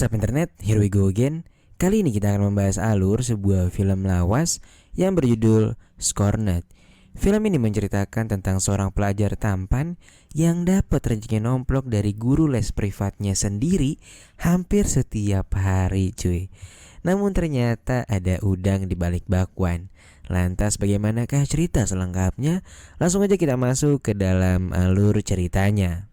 What's up internet, here we go again. Kali ini kita akan membahas alur sebuah film lawas yang berjudul Scorned. Film ini menceritakan tentang seorang pelajar tampan yang dapat rezeki nomplok dari guru les privatnya sendiri hampir setiap hari cuy. Namun ternyata ada udang di balik bakwan. Lantas bagaimanakah cerita selengkapnya? Langsung aja kita masuk ke dalam alur ceritanya.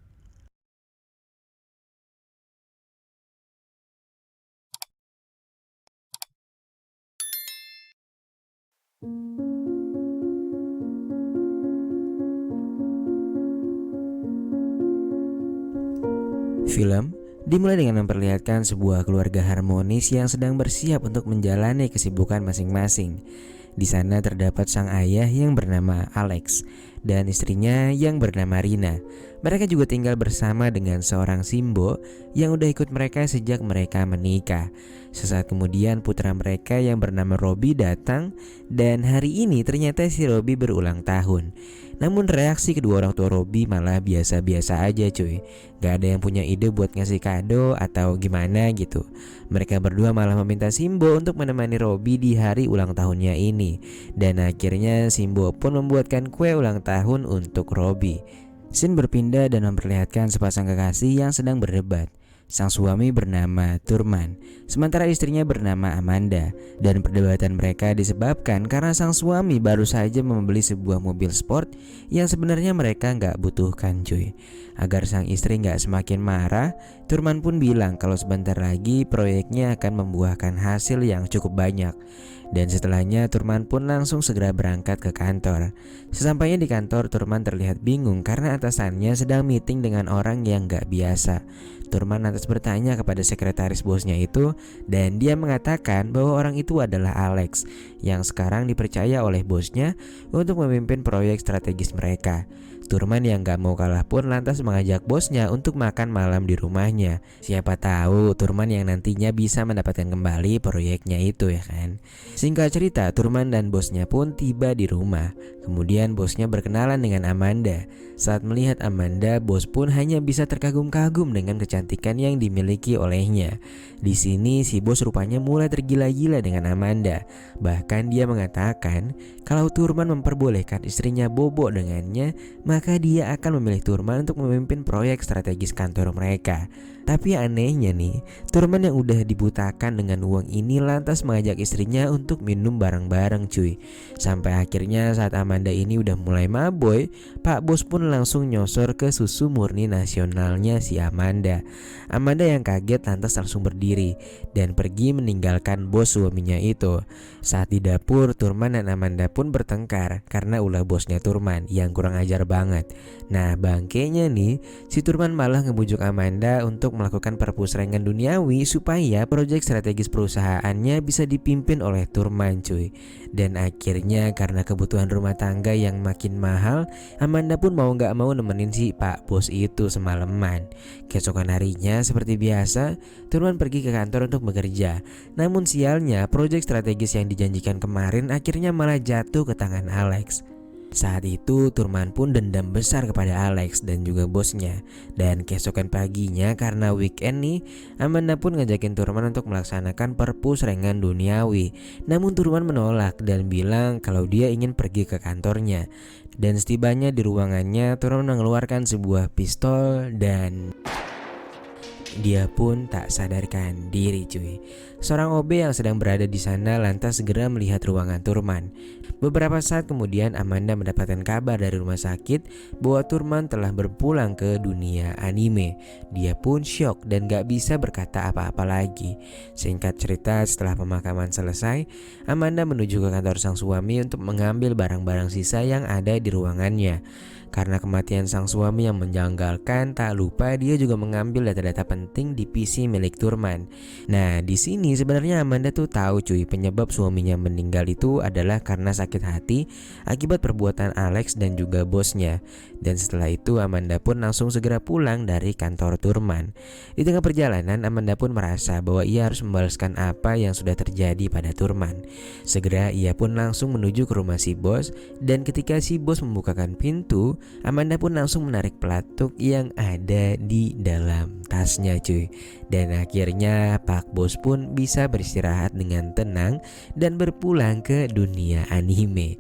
Film dimulai dengan memperlihatkan sebuah keluarga harmonis yang sedang bersiap untuk menjalani kesibukan masing-masing. Di sana terdapat sang ayah yang bernama Alex dan istrinya yang bernama Rina. Mereka juga tinggal bersama dengan seorang Simbo yang udah ikut mereka sejak mereka menikah. Sesaat kemudian putra mereka yang bernama Robi datang dan hari ini ternyata si Robi berulang tahun. Namun reaksi kedua orang tua Robi malah biasa-biasa aja cuy. Gak ada yang punya ide buat ngasih kado atau gimana gitu. Mereka berdua malah meminta Simbo untuk menemani Robi di hari ulang tahunnya ini. Dan akhirnya Simbo pun membuatkan kue ulang tahun untuk Robi. Scene berpindah dan memperlihatkan sepasang kekasih yang sedang berdebat. Sang suami bernama Turman, sementara istrinya bernama Amanda. Dan perdebatan mereka disebabkan karena sang suami baru saja membeli sebuah mobil sport yang sebenarnya mereka nggak butuhkan cuy. Agar sang istri nggak semakin marah, Turman pun bilang kalau sebentar lagi proyeknya akan membuahkan hasil yang cukup banyak. Dan setelahnya Turman pun langsung segera berangkat ke kantor. Sesampainya di kantor, Turman terlihat bingung karena atasannya sedang meeting dengan orang yang gak biasa. Turman lantas bertanya kepada sekretaris bosnya itu dan dia mengatakan bahwa orang itu adalah Alex yang sekarang dipercaya oleh bosnya untuk memimpin proyek strategis mereka. Turman yang gak mau kalah pun lantas mengajak bosnya untuk makan malam di rumahnya. Siapa tahu Turman yang nantinya bisa mendapatkan kembali proyeknya itu ya kan. Singkat cerita, Turman dan bosnya pun tiba di rumah. Kemudian bosnya berkenalan dengan Amanda. Saat melihat Amanda, bos pun hanya bisa terkagum-kagum dengan kecantikan yang dimiliki olehnya. Di sini si bos rupanya mulai tergila-gila dengan Amanda. Bahkan dia mengatakan kalau Turman memperbolehkan istrinya bobo dengannya, maka dia akan memilih Turman untuk memimpin proyek strategis kantor mereka. Tapi anehnya nih, Turman yang udah dibutakan dengan uang ini lantas mengajak istrinya untuk minum bareng-bareng cuy. Sampai akhirnya saat Amanda ini udah mulai maboy, Pak Bos pun langsung nyosor ke susu murni nasionalnya si Amanda. Amanda yang kaget lantas langsung berdiri dan pergi meninggalkan bos suaminya itu. Saat di dapur, Turman dan Amanda pun bertengkar karena ulah bosnya Turman yang kurang ajar banget. Nah bangkainya nih, si Turman malah ngebujuk Amanda untuk melakukan perpusrengan duniawi supaya proyek strategis perusahaannya bisa dipimpin oleh Turman cuy. Dan akhirnya karena kebutuhan rumah tangga yang makin mahal, Amanda pun mau gak mau nemenin si Pak Bos itu semalaman. Keesokan harinya seperti biasa, Turman pergi ke kantor untuk bekerja. Namun sialnya proyek strategis yang dijanjikan kemarin akhirnya malah jatuh ke tangan Alex. Saat itu Turman pun dendam besar kepada Alex dan juga bosnya. Dan keesokan paginya karena weekend nih, Amanda pun ngajakin Turman untuk melaksanakan perpusrengan duniawi. Namun Turman menolak dan bilang kalau dia ingin pergi ke kantornya. Dan setibanya di ruangannya, Turman mengeluarkan sebuah pistol dan dia pun tak sadarkan diri cuy. Seorang OB yang sedang berada di sana lantas segera melihat ruangan Turman. Beberapa saat kemudian Amanda mendapatkan kabar dari rumah sakit bahwa Turman telah berpulang ke dunia anime. Dia pun syok dan gak bisa berkata apa-apa lagi. Singkat cerita, setelah pemakaman selesai, Amanda menuju ke kantor sang suami untuk mengambil barang-barang sisa yang ada di ruangannya. Karena kematian sang suami yang menjanggalkan, tak lupa dia juga mengambil data-data penting di PC milik Turman. Nah, di sini sebenarnya Amanda tuh tahu cuy, penyebab suaminya meninggal itu adalah karena sakit hati akibat perbuatan Alex dan juga bosnya. Dan setelah itu Amanda pun langsung segera pulang dari kantor Turman. Di tengah perjalanan, Amanda pun merasa bahwa ia harus membalaskan apa yang sudah terjadi pada Turman. Segera ia pun langsung menuju ke rumah si bos, dan ketika si bos membukakan pintu, Amanda pun langsung menarik pelatuk yang ada di dalam tasnya cuy. Dan akhirnya Pak Bos pun bisa beristirahat dengan tenang dan berpulang ke dunia anime.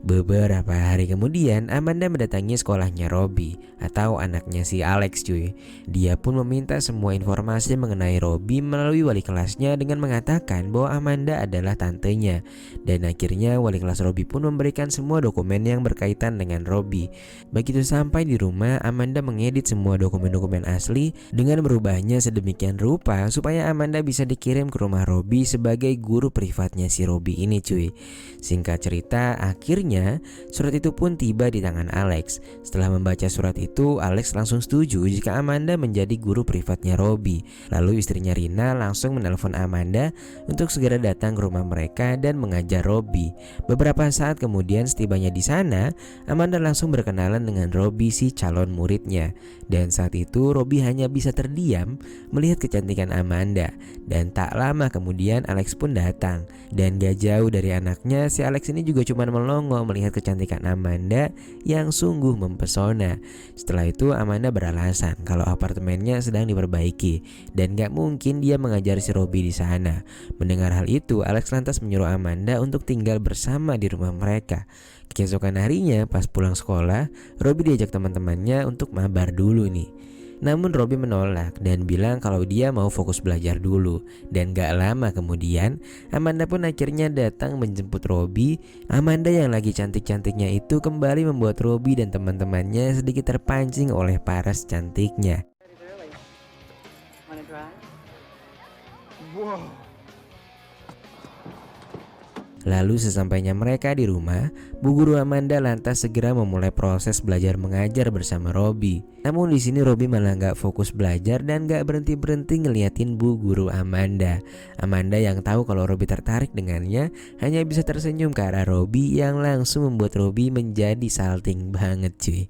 Beberapa hari kemudian Amanda mendatangi sekolahnya Robby atau anaknya si Alex cuy. Dia pun meminta semua informasi mengenai Robby melalui wali kelasnya dengan mengatakan bahwa Amanda adalah tantenya. Dan akhirnya wali kelas Robby pun memberikan semua dokumen yang berkaitan dengan Robby. Begitu sampai di rumah, Amanda mengedit semua dokumen-dokumen asli dengan merubahnya sedemikian rupa supaya Amanda bisa dikirim ke rumah Robby sebagai guru privatnya si Robby ini cuy. Singkat cerita, akhirnya surat itu pun tiba di tangan Alex. Setelah membaca surat itu, Alex langsung setuju jika Amanda menjadi guru privatnya Robby. Lalu istrinya Rina langsung menelpon Amanda untuk segera datang ke rumah mereka dan mengajar Robby. Beberapa saat kemudian setibanya di sana, Amanda langsung berkenalan dengan Robby si calon muridnya. Dan saat itu Robby hanya bisa terdiam melihat kecantikan Amanda. Dan tak lama kemudian Alex pun datang. Dan gak jauh dari anaknya, si Alex ini juga cuma melongo melihat kecantikan Amanda yang sungguh mempesona. Setelah itu Amanda beralasan kalau apartemennya sedang diperbaiki dan gak mungkin dia mengajar si Robby di sana. Mendengar hal itu, Alex lantas menyuruh Amanda untuk tinggal bersama di rumah mereka. Keesokan harinya pas pulang sekolah, Robby diajak teman-temannya untuk mabar dulu nih. Namun Robby menolak dan bilang kalau dia mau fokus belajar dulu. Dan gak lama kemudian Amanda pun akhirnya datang menjemput Robby. Amanda yang lagi cantik-cantiknya itu kembali membuat Robby dan teman-temannya sedikit terpancing oleh paras cantiknya. Lalu sesampainya mereka di rumah, Bu Guru Amanda lantas segera memulai proses belajar mengajar bersama Robby. Namun di sini Robby malah gak fokus belajar dan gak berhenti-berhenti ngeliatin Bu Guru Amanda. Amanda yang tahu kalau Robby tertarik dengannya hanya bisa tersenyum ke arah Robby yang langsung membuat Robby menjadi salting banget cuy.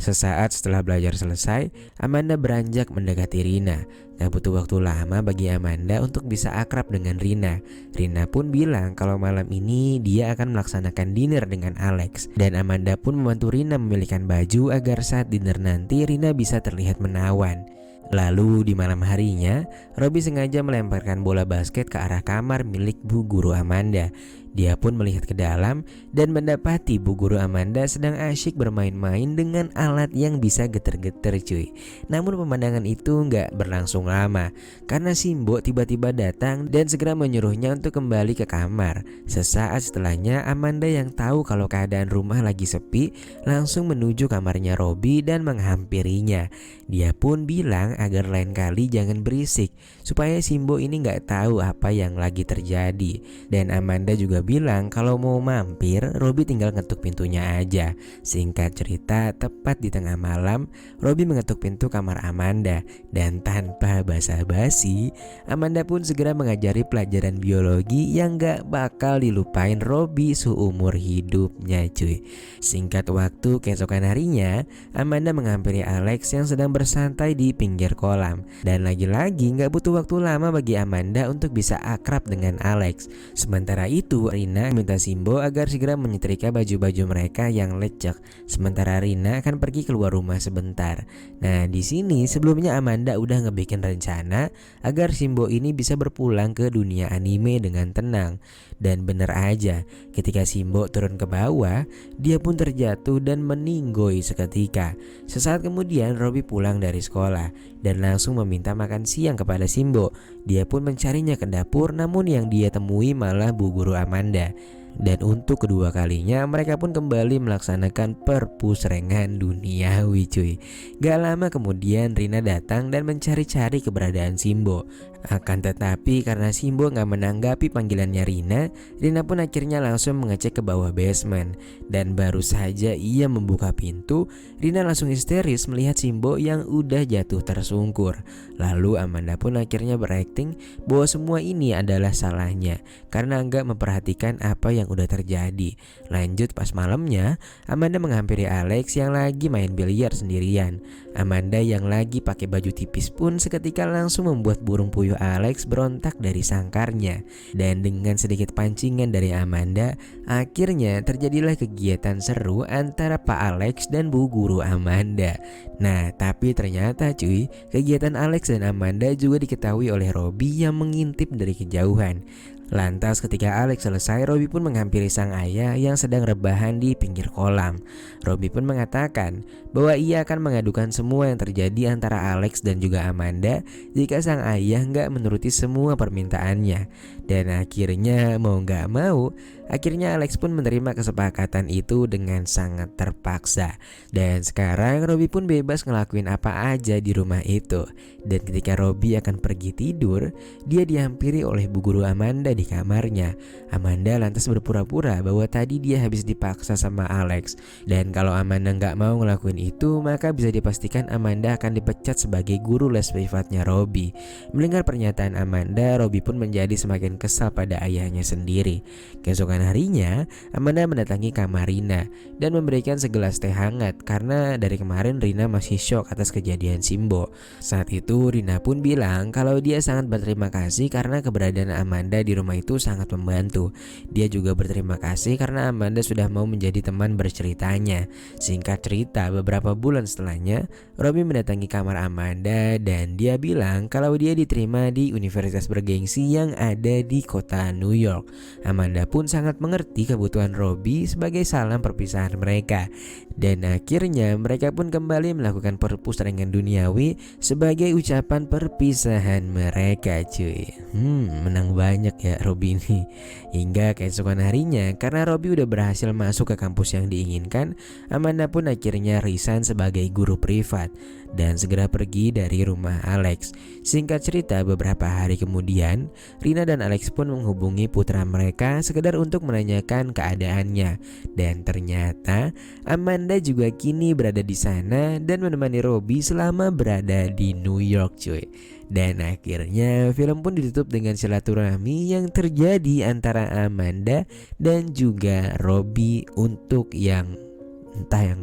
Sesaat setelah belajar selesai, Amanda beranjak mendekati Rina. Gak butuh waktu lama bagi Amanda untuk bisa akrab dengan Rina. Rina pun bilang kalau malam ini dia akan melaksanakan dinner dengan Alex. Dan Amanda pun membantu Rina memilihkan baju agar saat dinner nanti Rina bisa terlihat menawan. Lalu di malam harinya, Robby sengaja melemparkan bola basket ke arah kamar milik Bu Guru Amanda. Dia pun melihat ke dalam dan mendapati Bu Guru Amanda sedang asyik bermain-main dengan alat yang bisa geter-geter cuy. Namun pemandangan itu nggak berlangsung lama karena Simbo tiba-tiba datang dan segera menyuruhnya untuk kembali ke kamar. Sesaat setelahnya Amanda yang tahu kalau keadaan rumah lagi sepi langsung menuju kamarnya Robby dan menghampirinya. Dia pun bilang agar lain kali jangan berisik supaya Simbo ini nggak tahu apa yang lagi terjadi. Dan Amanda juga bilang kalau mau mampir Robby tinggal ngetuk pintunya aja. Singkat cerita, tepat di tengah malam Robby mengetuk pintu kamar Amanda. Dan tanpa basa-basi Amanda pun segera mengajari pelajaran biologi yang gak bakal dilupain Robby seumur hidupnya cuy. Singkat waktu keesokan harinya, Amanda menghampiri Alex yang sedang bersantai di pinggir kolam. Dan lagi-lagi gak butuh waktu lama bagi Amanda untuk bisa akrab dengan Alex. Sementara itu Rina minta Simbo agar segera menyetrika baju-baju mereka yang lecek. Sementara Rina akan pergi keluar rumah sebentar. Nah di sini sebelumnya Amanda udah ngebikin rencana agar Simbo ini bisa berpulang ke dunia anime dengan tenang. Dan bener aja, ketika Simbo turun ke bawah, dia pun terjatuh dan meninggoy seketika. Sesaat kemudian Robby pulang dari sekolah dan langsung meminta makan siang kepada Simbo. Dia pun mencarinya ke dapur, namun yang dia temui malah Bu Guru Amanda. Dan untuk kedua kalinya mereka pun kembali melaksanakan perpusrengan duniawi cuy. Gak lama kemudian Rina datang dan mencari-cari keberadaan Simbo. Akan tetapi karena Simbo gak menanggapi panggilannya Rina pun akhirnya langsung mengecek ke bawah basement. Dan baru saja ia membuka pintu, Rina langsung histeris melihat Simbo yang udah jatuh tersungkur. Lalu Amanda pun akhirnya berakting bahwa semua ini adalah salahnya karena gak memperhatikan apa yang udah terjadi. Lanjut pas malamnya, Amanda menghampiri Alex yang lagi main biliar sendirian. Amanda yang lagi pakai baju tipis pun seketika langsung membuat burung puyuh menyuruh Alex berontak dari sangkarnya. Dan dengan sedikit pancingan dari Amanda, akhirnya terjadilah kegiatan seru antara Pak Alex dan Bu Guru Amanda. Nah, tapi ternyata cuy, kegiatan Alex dan Amanda juga diketahui oleh Robby yang mengintip dari kejauhan. Lantas ketika Alex selesai, Robby pun menghampiri sang ayah yang sedang rebahan di pinggir kolam. Robby pun mengatakan bahwa ia akan mengadukan semua yang terjadi antara Alex dan juga Amanda jika sang ayah nggak menuruti semua permintaannya. Dan akhirnya mau nggak mau, akhirnya Alex pun menerima kesepakatan itu dengan sangat terpaksa. Dan sekarang Robby pun bebas ngelakuin apa aja di rumah itu. Dan ketika Robby akan pergi tidur, dia dihampiri oleh Bu Guru Amanda di kamarnya. Amanda lantas berpura-pura bahwa tadi dia habis dipaksa sama Alex. Dan kalau Amanda nggak mau ngelakuin itu, maka bisa dipastikan Amanda akan dipecat sebagai guru les privatnya Robby. Mendengar pernyataan Amanda, Robby pun menjadi semakin kesal pada ayahnya sendiri. Keesokan harinya, Amanda mendatangi kamar Rina dan memberikan segelas teh hangat karena dari kemarin Rina masih syok atas kejadian Simbo. Saat itu Rina pun bilang kalau dia sangat berterima kasih karena keberadaan Amanda di rumah itu sangat membantu. Dia juga berterima kasih karena Amanda sudah mau menjadi teman berceritanya. Singkat cerita, beberapa bulan setelahnya, Robby mendatangi kamar Amanda dan dia bilang kalau dia diterima di universitas bergengsi yang ada di kota New York. Amanda pun sangat mengerti kebutuhan Robby sebagai salam perpisahan mereka. Dan akhirnya mereka pun kembali melakukan perpustrengan duniawi sebagai ucapan perpisahan mereka cuy. Menang banyak ya Robby ini. Hingga keesokan harinya, karena Robby udah berhasil masuk ke kampus yang diinginkan, Amanda pun akhirnya resign sebagai guru privat dan segera pergi dari rumah Alex. Singkat cerita, beberapa hari kemudian Rina dan Alex pun menghubungi putra mereka sekedar untuk menanyakan keadaannya. Dan ternyata Amanda juga kini berada di sana dan menemani Robby selama berada di New York cuy. Dan akhirnya film pun ditutup dengan silaturahmi yang terjadi antara Amanda dan juga Robby untuk yang entah yang